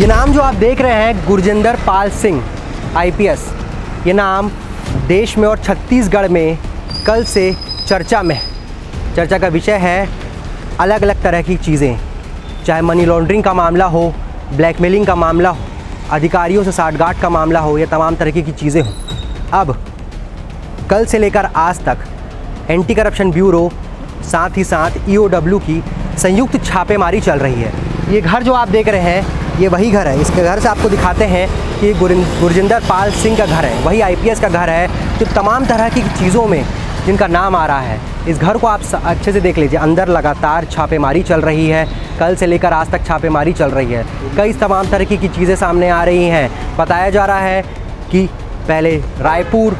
ये नाम जो आप देख रहे हैं गुरजिंदर पाल सिंह IPS, ये नाम देश में और छत्तीसगढ़ में कल से चर्चा में है। चर्चा का विषय है अलग अलग तरह की चीज़ें, चाहे मनी लॉन्ड्रिंग का मामला हो, ब्लैकमेलिंग का मामला हो, अधिकारियों से साठगांठ का मामला हो, या तमाम तरह की चीज़ें हों। अब कल से लेकर आज तक एंटी करप्शन ब्यूरो साथ ही साथ EOW की संयुक्त छापेमारी चल रही है। ये घर जो आप देख रहे हैं ये वही घर है। इसके घर से आपको दिखाते हैं कि गुरजिंदर पाल सिंह का घर है, वही IPS का घर है जो तमाम तरह की चीज़ों में जिनका नाम आ रहा है। इस घर को आप अच्छे से देख लीजिए, अंदर लगातार छापेमारी चल रही है। कल से लेकर आज तक छापेमारी चल रही है। कई तमाम तरह की चीज़ें सामने आ रही हैं। बताया जा रहा है कि पहले रायपुर,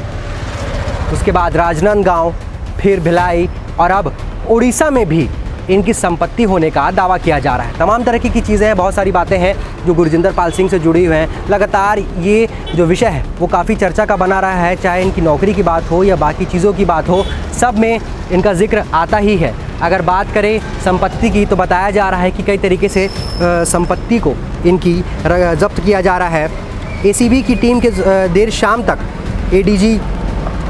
उसके बाद राजनांदगांव, फिर भिलाई और अब उड़ीसा में भी इनकी संपत्ति होने का दावा किया जा रहा है। तमाम तरह की चीज़ें हैं, बहुत सारी बातें हैं जो गुरजिंदर पाल सिंह से जुड़ी हुई हैं। लगातार ये जो विषय है वो काफ़ी चर्चा का बना रहा है, चाहे इनकी नौकरी की बात हो या बाकी चीज़ों की बात हो, सब में इनका जिक्र आता ही है। अगर बात करें संपत्ति की तो बताया जा रहा है कि कई तरीके से संपत्ति को इनकी जब्त किया जा रहा है। ACB की टीम के देर शाम तक ADG,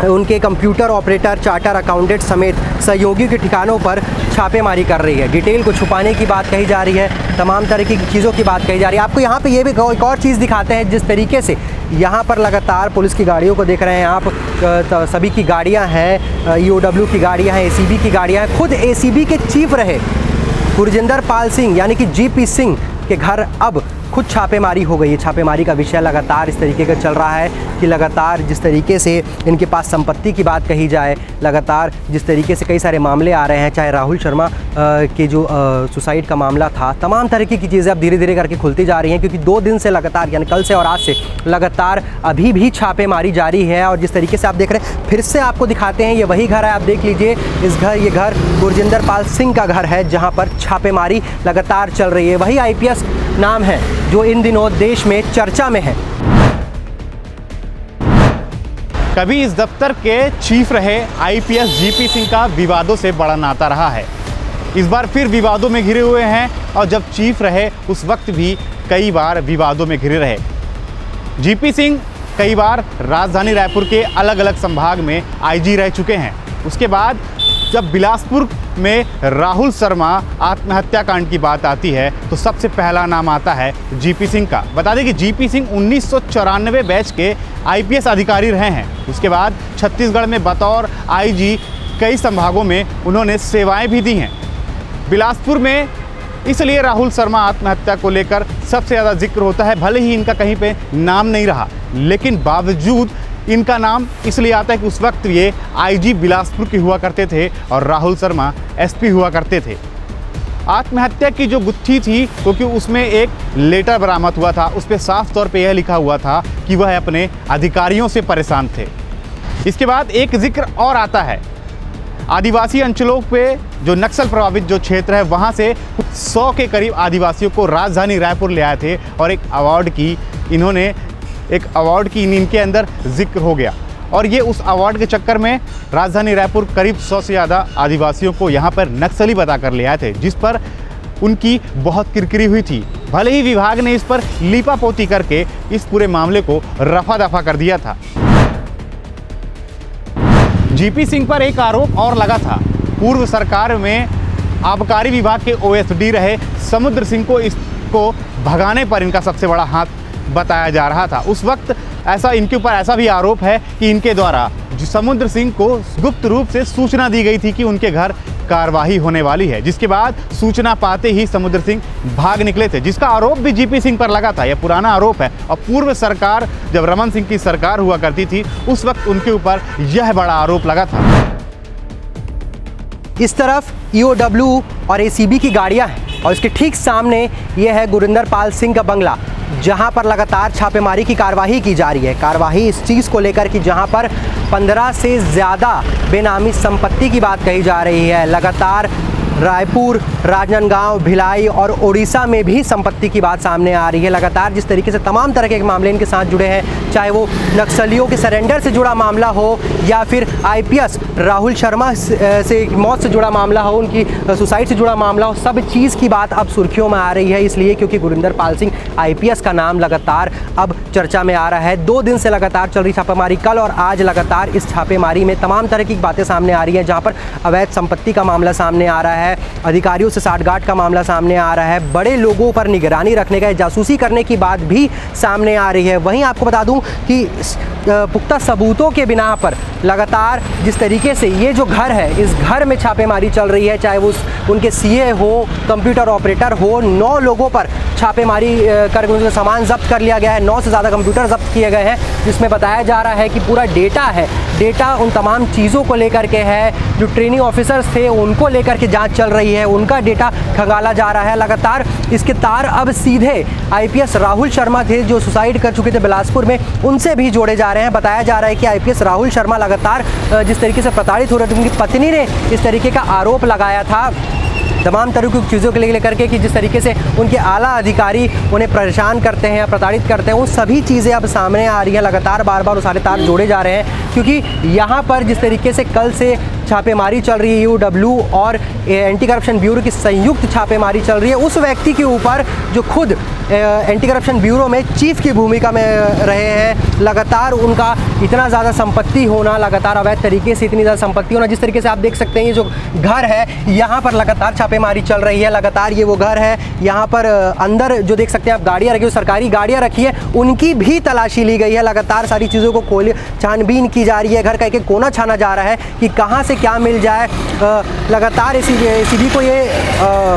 उनके कंप्यूटर ऑपरेटर, चार्टर अकाउंटेंट समेत सहयोगियों के ठिकानों पर छापेमारी कर रही है। डिटेल को छुपाने की बात कही जा रही है, तमाम तरह की चीज़ों की बात कही जा रही है। आपको यहाँ पे ये भी एक और चीज़ दिखाते हैं, जिस तरीके से यहाँ पर लगातार पुलिस की गाड़ियों को देख रहे हैं आप, सभी की गाड़ियाँ हैं, EOW की गाड़ियाँ हैं, ACB की गाड़ियाँ हैं। खुद ACB के चीफ रहे गुरजिंदर पाल सिंह यानी कि GP सिंह के घर अब खुद छापेमारी हो गई है। छापेमारी का विषय लगातार इस तरीके का चल रहा है कि लगातार जिस तरीके से इनके पास संपत्ति की बात कही जाए, लगातार जिस तरीके से कई सारे मामले आ रहे हैं, चाहे राहुल शर्मा के जो सुसाइड का मामला था, तमाम तरह की चीज़ें अब धीरे धीरे करके खुलती जा रही हैं। क्योंकि 2 दिन से लगातार, यानी कल से और आज से लगातार अभी भी छापेमारी जारी है। और जिस तरीके से आप देख रहे हैं, फिर से आपको दिखाते हैं, ये वही घर है, आप देख लीजिए ये घर गुरजिंदर पाल सिंह का घर है, जहाँ पर छापेमारी लगातार चल रही है। वही IPS नाम है जो इन दिनों देश में चर्चा में है। कभी इस दफ्तर के चीफ रहे IPS GP सिंह का विवादों से बड़ा नाता रहा है। इस बार फिर विवादों में घिरे हुए हैं, और जब चीफ रहे उस वक्त भी कई बार विवादों में घिरे रहे। GP सिंह कई बार राजधानी रायपुर के अलग अलग संभाग में IG रह चुके हैं। उसके बाद जब बिलासपुर में राहुल शर्मा आत्महत्या कांड की बात आती है तो सबसे पहला नाम आता है GP सिंह का। बता दें कि GP सिंह 1994 बैच के IPS अधिकारी रहे हैं। उसके बाद छत्तीसगढ़ में बतौर IG कई संभागों में उन्होंने सेवाएं भी दी हैं। बिलासपुर में इसलिए राहुल शर्मा आत्महत्या को लेकर सबसे ज़्यादा जिक्र होता है। भले ही इनका कहीं पे नाम नहीं रहा, लेकिन बावजूद इनका नाम इसलिए आता है कि उस वक्त ये IG बिलासपुर के हुआ करते थे और राहुल शर्मा SP हुआ करते थे। आत्महत्या की जो गुत्थी थी, क्योंकि उसमें एक लेटर बरामद हुआ था, उस पर साफ तौर पे यह लिखा हुआ था कि वह अपने अधिकारियों से परेशान थे। इसके बाद एक जिक्र और आता है, आदिवासी अंचलों पे जो नक्सल प्रभावित जो क्षेत्र है, वहाँ से 100 के करीब आदिवासियों को राजधानी रायपुर ले आए थे और एक अवार्ड की इनके अंदर जिक्र हो गया। और ये उस अवार्ड के चक्कर में राजधानी रायपुर करीब 100 से ज़्यादा आदिवासियों को यहाँ पर नक्सली बताकर ले आए थे, जिस पर उनकी बहुत किरकिरी हुई थी। भले ही विभाग ने इस पर लीपापोती करके इस पूरे मामले को रफा दफा कर दिया था। GP सिंह पर एक आरोप और लगा था। पूर्व सरकार में आबकारी विभाग के OSD रहे समुद्र सिंह को इसको भगाने पर इनका सबसे बड़ा हाथ बताया जा रहा था। उस वक्त इनके ऊपर ऐसा भी आरोप है कि इनके द्वारा समुद्र सिंह को गुप्त रूप से सूचना दी गई थी कि उनके घर कार्रवाई होने वाली है, जिसके बाद सूचना पाते ही समुद्र सिंह भाग निकले थे, जिसका आरोप भी GP सिंह पर लगा था। यह पुराना आरोप है और पूर्व सरकार, जब रमन सिंह की सरकार हुआ करती थी, उस वक्त उनके ऊपर यह बड़ा आरोप लगा था। इस तरफ EOW और ACB की गाड़ियां हैं और इसके ठीक सामने ये है गुरजिंदर पाल सिंह का बंगला, जहां पर लगातार छापेमारी की कार्रवाई की जा रही है। कार्रवाई इस चीज़ को लेकर कि जहां पर 15 से ज़्यादा बेनामी संपत्ति की बात कही जा रही है। लगातार रायपुर, राजनांदगांव, भिलाई और उड़ीसा में भी संपत्ति की बात सामने आ रही है। लगातार जिस तरीके से तमाम तरह के मामले इनके साथ जुड़े हैं, चाहे वो नक्सलियों के सरेंडर से जुड़ा मामला हो या फिर आईपीएस राहुल शर्मा से मौत से जुड़ा मामला हो, उनकी सुसाइड से जुड़ा मामला हो, सब चीज़ की बात अब सुर्खियों में आ रही है। इसलिए क्योंकि गुरिंदर पाल सिंह आईपीएस का नाम लगातार अब चर्चा में आ रहा है। 2 दिन से लगातार चल रही छापेमारी, कल और आज लगातार इस छापेमारी में तमाम तरह की बातें सामने आ रही हैं, जहां पर अवैध संपत्ति का मामला सामने आ रहा है, अधिकारियों से साठगांठ का मामला सामने आ रहा है, बड़े लोगों पर निगरानी रखने का, जासूसी करने की बात भी सामने आ रही है। वहीं आपको बता दूं कि पुख्ता सबूतों के बिना पर लगातार जिस तरीके से ये जो घर है, इस घर में छापेमारी चल रही है, चाहे वो उनके सीए हो, कंप्यूटर ऑपरेटर हो, 9 लोगों पर छापेमारी कर उनका सामान जब्त कर लिया गया है। 9 से ज़्यादा कंप्यूटर जब्त किए गए हैं, जिसमें बताया जा रहा है कि पूरा डेटा उन तमाम चीज़ों को लेकर के है, जो ट्रेनिंग ऑफिसर्स थे उनको लेकर के जांच चल रही है, उनका डेटा खंगाला जा रहा है। लगातार इसके तार अब सीधे आईपीएस राहुल शर्मा थे जो सुसाइड कर चुके थे बिलासपुर में, उनसे भी जोड़े जा रहे हैं। बताया जा रहा है कि आईपीएस राहुल शर्मा लगातार जिस तरीके से प्रताड़ित हो रहे थे, उनकी पत्नी ने इस तरीके का आरोप लगाया था तमाम तरह की चीज़ों को लेकर के कि जिस तरीके से उनके आला अधिकारी उन्हें परेशान करते हैं या प्रताड़ित करते हैं, वो सभी चीज़ें अब सामने आ रही हैं। लगातार बार सारे तार जोड़े जा रहे हैं, क्योंकि यहाँ पर जिस तरीके से कल से छापेमारी चल रही है, ईओडब्ल्यू और एंटी करप्शन ब्यूरो की संयुक्त छापेमारी चल रही है, उस व्यक्ति के ऊपर जो खुद एंटी करप्शन ब्यूरो में चीफ की भूमिका में रहे हैं। लगातार उनका इतना ज़्यादा संपत्ति होना, लगातार अवैध तरीके से इतनी ज़्यादा संपत्ति होना, जिस तरीके से आप देख सकते हैं ये जो घर है, यहाँ पर लगातार छापेमारी चल रही है। लगातार ये वो घर है, यहाँ पर अंदर जो देख सकते हैं आप गाड़ियाँ रखी, सरकारी गाड़ियाँ रखी है, उनकी भी तलाशी ली गई है। लगातार सारी चीज़ों को खोल छानबीन की जा रही है, घर का एक कोना छाना जा रहा है कि कहाँ से क्या मिल जाए। लगातार एसीबी को ये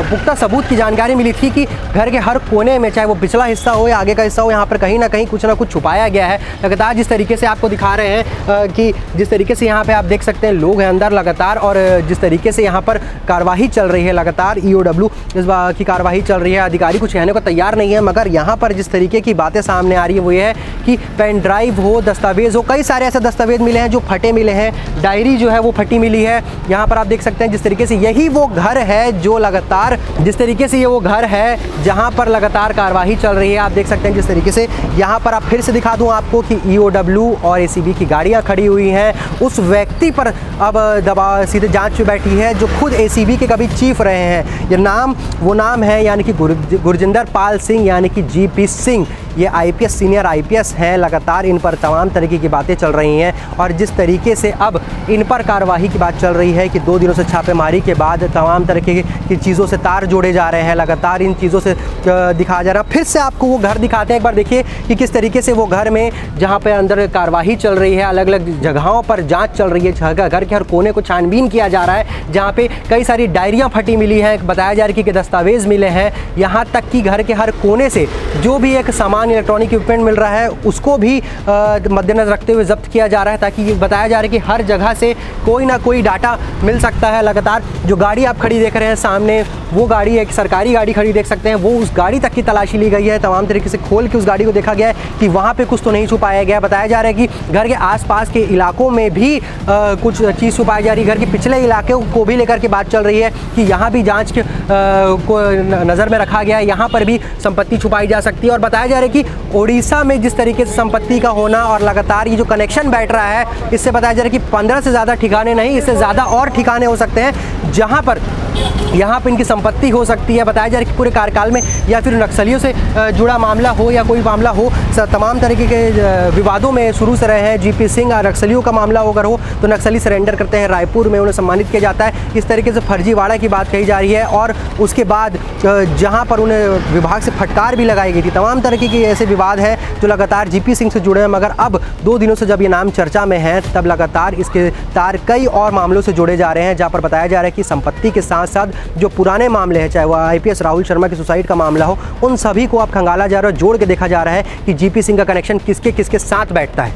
पुख्ता सबूत की जानकारी मिली थी कि घर के हर कोने में, चाहे वो पिछला हिस्सा हो या आगे का हिस्सा हो, यहाँ पर कहीं ना कहीं कुछ ना कुछ छुपाया गया है। लगातार जिस तरीके से आपको दिखा रहे हैं कि जिस तरीके से यहाँ पे आप देख सकते हैं लोग हैं अंदर लगातार, और जिस तरीके से यहाँ पर कार्रवाई चल रही है, लगातार ईओडब्ल्यू इस बात की कार्रवाई चल रही है। अधिकारी कुछ कहने को तैयार नहीं है, मगर यहाँ पर जिस तरीके की बातें सामने आ रही है वो ये है कि पेन ड्राइव हो, दस्तावेज हो, कई सारे ऐसे दस्तावेज मिले हैं जो फटे मिले हैं, डायरी जो है वो फटी मिली है। यहाँ पर आप देख सकते हैं जिस तरीके से यही वो घर है जो लगातार, जिस तरीके से ये वो घर है जहाँ पर लगातार कार्रवाई चल रही है। आप देख सकते हैं जिस तरीके से यहाँ पर, आप फिर से दिखा दूँ आपको कि ईओडब्ल्यू और एसीबी की गाड़ियाँ खड़ी हुई हैं। उस व्यक्ति पर अब दबाव सीधे जांच में बैठी है जो खुद एसीबी के कभी चीफ रहे हैं। ये नाम वो नाम है, यानी कि गुरजिंदर पाल सिंह, यानी कि जीपी सिंह। ये आईपीएस सीनियर आईपीएस हैं। लगातार इन पर तमाम तरीके की बातें चल रही हैं, और जिस तरीके से अब इन पर कार्रवाई की बात चल रही है कि 2 दिनों से छापेमारी के बाद तमाम तरीके की चीज़ों से तार जोड़े जा रहे हैं। लगातार इन चीज़ों से दिखाया जा रहा है। फिर से आपको वो घर दिखाते हैं, एक बार देखिए कि किस तरीके से वो घर में, जहाँ पे अंदर कार्रवाई चल रही है, अलग अलग जगहों पर जांच चल रही है, घर के हर कोने को छानबीन किया जा रहा है, जहाँ पे कई सारी डायरियाँ फटी मिली हैं, बताया जा रहा है कि दस्तावेज मिले हैं, यहाँ तक कि घर के हर कोने से जो भी एक सामान, इलेक्ट्रॉनिक इक्विपमेंट मिल रहा है उसको भी मद्देनजर रखते हुए जब्त किया जा रहा है, ताकि ये बताया जा रहा है कि हर जगह से कोई ना कोई डाटा मिल सकता है। लगातार जो गाड़ी आप खड़ी देख रहे हैं सामने, वो गाड़ी एक सरकारी गाड़ी खड़ी देख सकते हैं, वो उस गाड़ी तक की तलाशी ली गई है। तमाम तरीके से खोल के उस गाड़ी को देखा गया है कि वहाँ पे कुछ तो नहीं छुपाया गया। बताया जा रहा है कि घर के आसपास के इलाकों में भी कुछ चीज़ छुपाई जा रही है। घर के पिछले इलाके को भी लेकर के बात चल रही है कि यहाँ भी जाँच को नज़र में रखा गया है, यहाँ पर भी संपत्ति छुपाई जा सकती है। और बताया जा रहा है कि ओडिशा में जिस तरीके से संपत्ति का होना और लगातार ये जो कनेक्शन बैठ रहा है, इससे बताया जा रहा है कि 15 से ज़्यादा ठिकाने नहीं, इससे ज़्यादा और ठिकाने हो सकते हैं जहाँ पर इनकी संपत्ति हो सकती है। बताया जा रहा है कि पूरे कार्यकाल में या फिर नक्सलियों से जुड़ा मामला हो या कोई मामला हो, तमाम तरीके के विवादों में शुरू से रहे हैं। जीपी सिंह और नक्सलियों का मामला अगर हो तो नक्सली सरेंडर करते हैं, रायपुर में उन्हें सम्मानित किया जाता है। इस तरीके से फर्जीवाड़ा की बात कही जा रही है, और उसके बाद जहाँ पर उन्हें विभाग से फटकार भी लगाई गई थी। तमाम तरीके के ऐसे विवाद हैं जो लगातार जीपी सिंह से जुड़े हैं, मगर अब 2 दिनों से जब ये नाम चर्चा में है, तब लगातार इसके तार कई और मामलों से जोड़े जा रहे हैं, जहाँ पर बताया जा रहा है कि संपत्ति के साथ साथ जो पुराने मामले हैं, चाहे वो आईपीएस राहुल शर्मा की सुसाइड का मामला हो, उन सभी को अब खंगाला जा रहा है, जोड़ के देखा जा रहा है कि जीपी सिंह का कनेक्शन किसके किसके साथ बैठता है।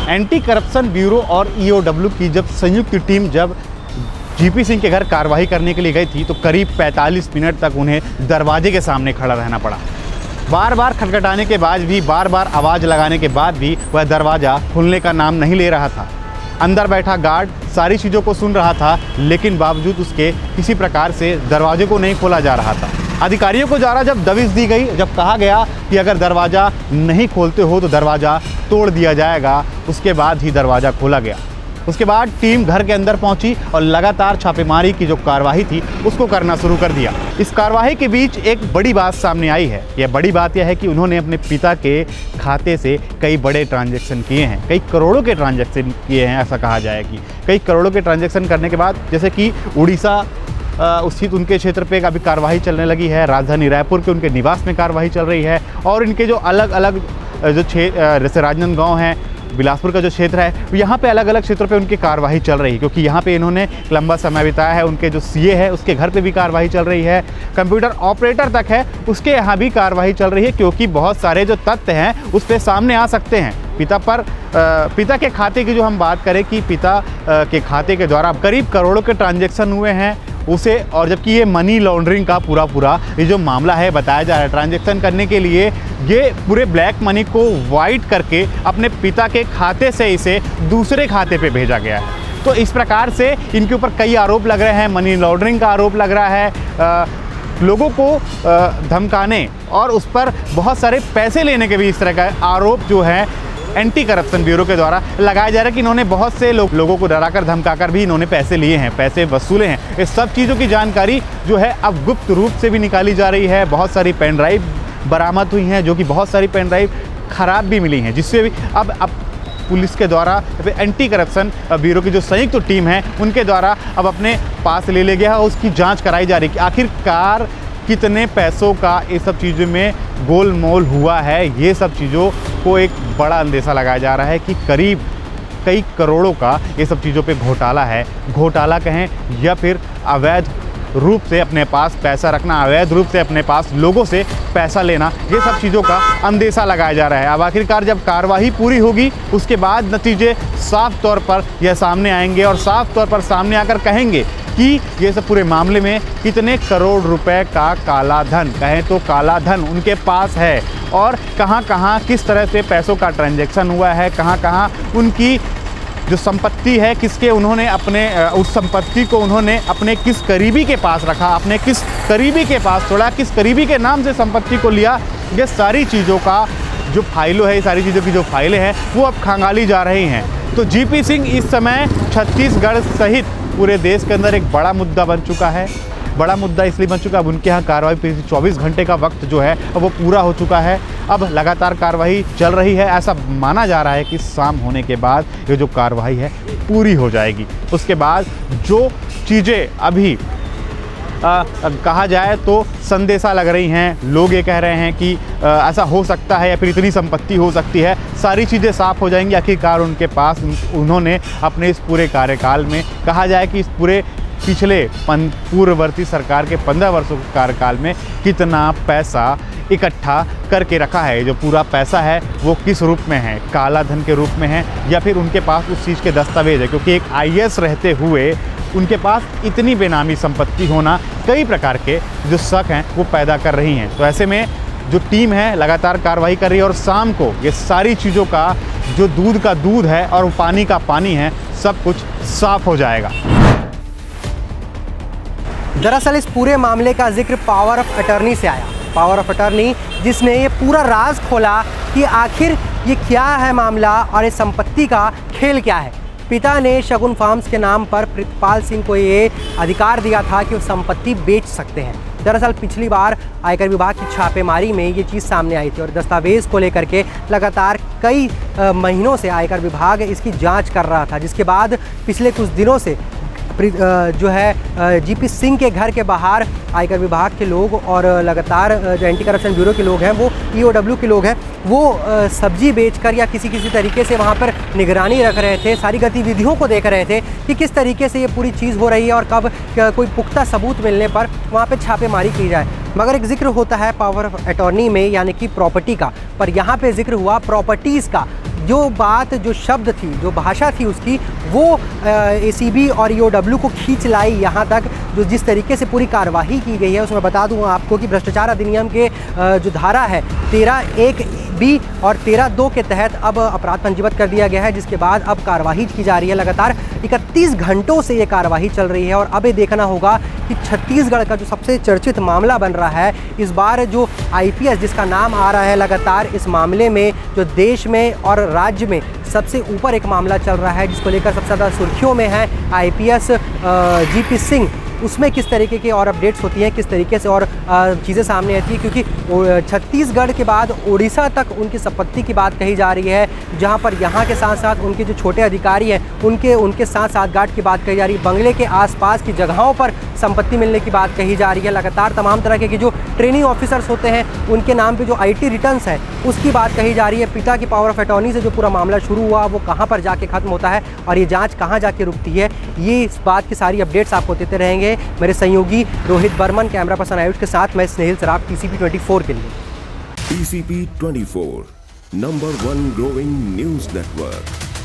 एंटी करप्शन ब्यूरो और ईओडब्ल्यू की जब संयुक्त टीम जब जीपी सिंह के घर कार्रवाई करने के लिए गई थी, तो करीब 45 मिनट तक उन्हें दरवाजे के सामने खड़ा रहना पड़ा। बार बार खटखटाने के बाद भी, बार बार आवाज़ लगाने के बाद भी वह दरवाज़ा खुलने का नाम नहीं ले रहा था। अंदर बैठा गार्ड सारी चीज़ों को सुन रहा था, लेकिन बावजूद उसके किसी प्रकार से दरवाजे को नहीं खोला जा रहा था। अधिकारियों को द्वारा जब दबिश दी गई, जब कहा गया कि अगर दरवाज़ा नहीं खोलते हो तो दरवाज़ा तोड़ दिया जाएगा, उसके बाद ही दरवाज़ा खोला गया। उसके बाद टीम घर के अंदर पहुंची और लगातार छापेमारी की जो कार्रवाई थी उसको करना शुरू कर दिया। इस कार्रवाई के बीच एक बड़ी बात सामने आई है। यह बड़ी बात यह है कि उन्होंने अपने पिता के खाते से कई बड़े ट्रांजैक्शन किए हैं, कई करोड़ों के ट्रांजैक्शन किए हैं, ऐसा कहा जाए कि कई करोड़ों के ट्रांजैक्शन करने के बाद जैसे कि उड़ीसा स्थित उनके क्षेत्र पे अभी कार्रवाई चलने लगी है, राजधानी रायपुर के उनके निवास में कार्रवाई चल रही है, और इनके जो अलग अलग जो जैसे राजनांदगांव है, बिलासपुर का जो क्षेत्र है, यहाँ पे अलग अलग क्षेत्रों पे उनकी कार्रवाई चल रही है, क्योंकि यहाँ पे इन्होंने लंबा समय बिताया है। उनके जो सीए है उसके घर पे भी कार्रवाई चल रही है, कंप्यूटर ऑपरेटर तक है उसके यहाँ भी कार्रवाई चल रही है, क्योंकि बहुत सारे जो तथ्य हैं उस पर सामने आ सकते हैं। पिता के खाते की जो हम बात करें कि पिता के खाते के द्वारा करीब करोड़ों के ट्रांजेक्शन हुए हैं उसे, और जबकि ये मनी लॉन्ड्रिंग का पूरा ये जो मामला है बताया जा रहा है, ट्रांजैक्शन करने के लिए ये पूरे ब्लैक मनी को वाइट करके अपने पिता के खाते से इसे दूसरे खाते पे भेजा गया है। तो इस प्रकार से इनके ऊपर कई आरोप लग रहे हैं, मनी लॉन्ड्रिंग का आरोप लग रहा है, लोगों को धमकाने और उस पर बहुत सारे पैसे लेने के भी इस तरह का आरोप जो है एंटी करप्शन ब्यूरो के द्वारा लगाया जा रहा है कि इन्होंने बहुत से लोगों को डराकर धमकाकर भी इन्होंने पैसे लिए हैं, पैसे वसूले हैं। इस सब चीज़ों की जानकारी जो है अब गुप्त रूप से भी निकाली जा रही है। बहुत सारी पेन ड्राइव बरामद हुई हैं, जो कि बहुत सारी पेन ड्राइव ख़राब भी मिली हैं, जिससे भी अब पुलिस के द्वारा एंटी करप्शन ब्यूरो की जो संयुक्त टीम है उनके द्वारा अब अपने पास ले लिया गया है, उसकी जाँच कराई जा रही है कि आखिरकार कितने पैसों का ये सब चीज़ों में गोलमोल हुआ है। ये सब चीज़ों को एक बड़ा अंदेशा लगाया जा रहा है कि करीब कई करोड़ों का ये सब चीज़ों पे घोटाला है। घोटाला कहें या फिर अवैध रूप से अपने पास पैसा रखना, अवैध रूप से अपने पास लोगों से पैसा लेना, ये सब चीज़ों का अंदेशा लगाया जा रहा है। अब आखिरकार जब कार्रवाई पूरी होगी उसके बाद नतीजे साफ तौर पर यह सामने आएंगे और साफ तौर पर सामने आकर कहेंगे कि ये सब पूरे मामले में कितने करोड़ रुपए का काला धन, कहें तो काला धन उनके पास है, और कहाँ कहाँ किस तरह से पैसों का ट्रांजैक्शन हुआ है, कहाँ कहाँ उनकी जो संपत्ति है किसके उन्होंने अपने उस संपत्ति को उन्होंने अपने किस करीबी के पास रखा, अपने किस करीबी के पास छोड़ा, किस करीबी के नाम से संपत्ति को लिया। ये सारी चीज़ों का जो फाइलों है, सारी चीज़ों की जो फाइलें हैं वो अब खंगाली जा रही हैं। तो जीपी सिंह इस समय छत्तीसगढ़ सहित पूरे देश के अंदर एक बड़ा मुद्दा बन चुका है। बड़ा मुद्दा इसलिए बन चुका है, अब उनके यहाँ कार्रवाई 24 घंटे का वक्त जो है अब वो पूरा हो चुका है। अब लगातार कार्रवाई चल रही है। ऐसा माना जा रहा है कि शाम होने के बाद ये जो कार्रवाई है पूरी हो जाएगी। उसके बाद जो चीज़ें अभी कहा जाए तो संदेशा लग रही हैं, लोग ये कह रहे हैं कि ऐसा हो सकता है या फिर इतनी संपत्ति हो सकती है, सारी चीज़ें साफ हो जाएंगी। आखिरकार उनके पास उन्होंने अपने इस पूरे कार्यकाल में, कहा जाए कि इस पूरे पिछले पूर्ववर्ती सरकार के 15 वर्षों के कार्यकाल में कितना पैसा इकट्ठा करके रखा है। जो पूरा पैसा है वो किस रूप में है, काला धन के रूप में है या फिर उनके पास उस चीज़ के दस्तावेज है, क्योंकि एक आईएएस रहते हुए उनके पास इतनी बेनामी संपत्ति होना कई प्रकार के जो शक हैं वो पैदा कर रही हैं। तो ऐसे में जो टीम है लगातार कार्रवाई कर रही है और शाम को ये सारी चीज़ों का जो दूध का दूध है और पानी का पानी है सब कुछ साफ हो जाएगा। दरअसल इस पूरे मामले का जिक्र पावर ऑफ अटर्नी से आया। पावर ऑफ अटर्नी जिसने ये पूरा राज खोला कि आखिर ये क्या है मामला और इस संपत्ति का खेल क्या है। पिता ने शगुन फार्म्स के नाम पर प्रितपाल सिंह को ये अधिकार दिया था कि वो संपत्ति बेच सकते हैं। दरअसल पिछली बार आयकर विभाग की छापेमारी में ये चीज़ सामने आई थी और दस्तावेज़ को लेकर के लगातार कई महीनों से आयकर विभाग इसकी जांच कर रहा था, जिसके बाद पिछले कुछ दिनों से जो है जीपी सिंह के घर के बाहर आयकर विभाग के लोग और लगातार जो एंटी करप्शन ब्यूरो के लोग हैं वो ईओडब्ल्यू के लोग हैं वो सब्जी बेचकर या किसी तरीके से वहाँ पर निगरानी रख रहे थे, सारी गतिविधियों को देख रहे थे कि किस तरीके से ये पूरी चीज़ हो रही है और कब कोई पुख्ता सबूत मिलने पर वहाँ पर छापेमारी की जाए। मगर एक जिक्र होता है पावर ऑफ अटॉर्नी में यानी कि प्रॉपर्टी का, पर यहाँ पे जिक्र हुआ प्रॉपर्टीज़ का। जो बात, जो शब्द थी, जो भाषा थी उसकी, वो एसीबी और ईओडब्ल्यू को खींच लाई यहाँ तक, जो जिस तरीके से पूरी कार्यवाही की गई है उसमें बता दूं आपको कि भ्रष्टाचार अधिनियम के जो धारा है 13(1)(b) और 13(2) के तहत अब अपराध पंजीबद्ध कर दिया गया है, जिसके बाद अब कार्यवाही की जा रही है। लगातार 31 घंटों से ये कार्यवाही चल रही है और अब ये देखना होगा कि छत्तीसगढ़ का जो सबसे चर्चित मामला बन रहा है, इस बार जो आईपीएस जिसका नाम आ रहा है लगातार इस मामले में जो देश में और राज्य में सबसे ऊपर एक मामला चल रहा है, जिसको लेकर सबसे ज़्यादा सुर्खियों में है आईपीएस जीपी सिंह, उसमें किस तरीके की और अपडेट्स होती हैं, किस तरीके से और चीज़ें सामने आती हैं, क्योंकि छत्तीसगढ़ के बाद उड़ीसा तक उनकी संपत्ति की बात कही जा रही है, जहां पर यहां के साथ साथ उनके जो छोटे अधिकारी हैं उनके साथ साथ गार्ड की बात कही जा रही है, बंगले के आसपास की जगहों पर संपत्ति मिलने की बात कही जा रही है। लगातार तमाम तरह के जो ट्रेनिंग ऑफिसर्स होते हैं उनके नाम पे जो आईटी रिटर्न्स है उसकी बात कही जा रही है। पिता की पावर ऑफ अटॉर्नी से जो पूरा मामला शुरू हुआ वो कहाँ पर जाके खत्म होता है और ये जांच कहाँ जाके रुकती है, ये इस बात की सारी अपडेट्स आपको देते रहेंगे मेरे सहयोगी रोहित बर्मन, कैमरा पर्सन आयुष के साथ मैं स्नेहिल सराफ, TCP 24 के लिए। TCP 24, #1 growing news network।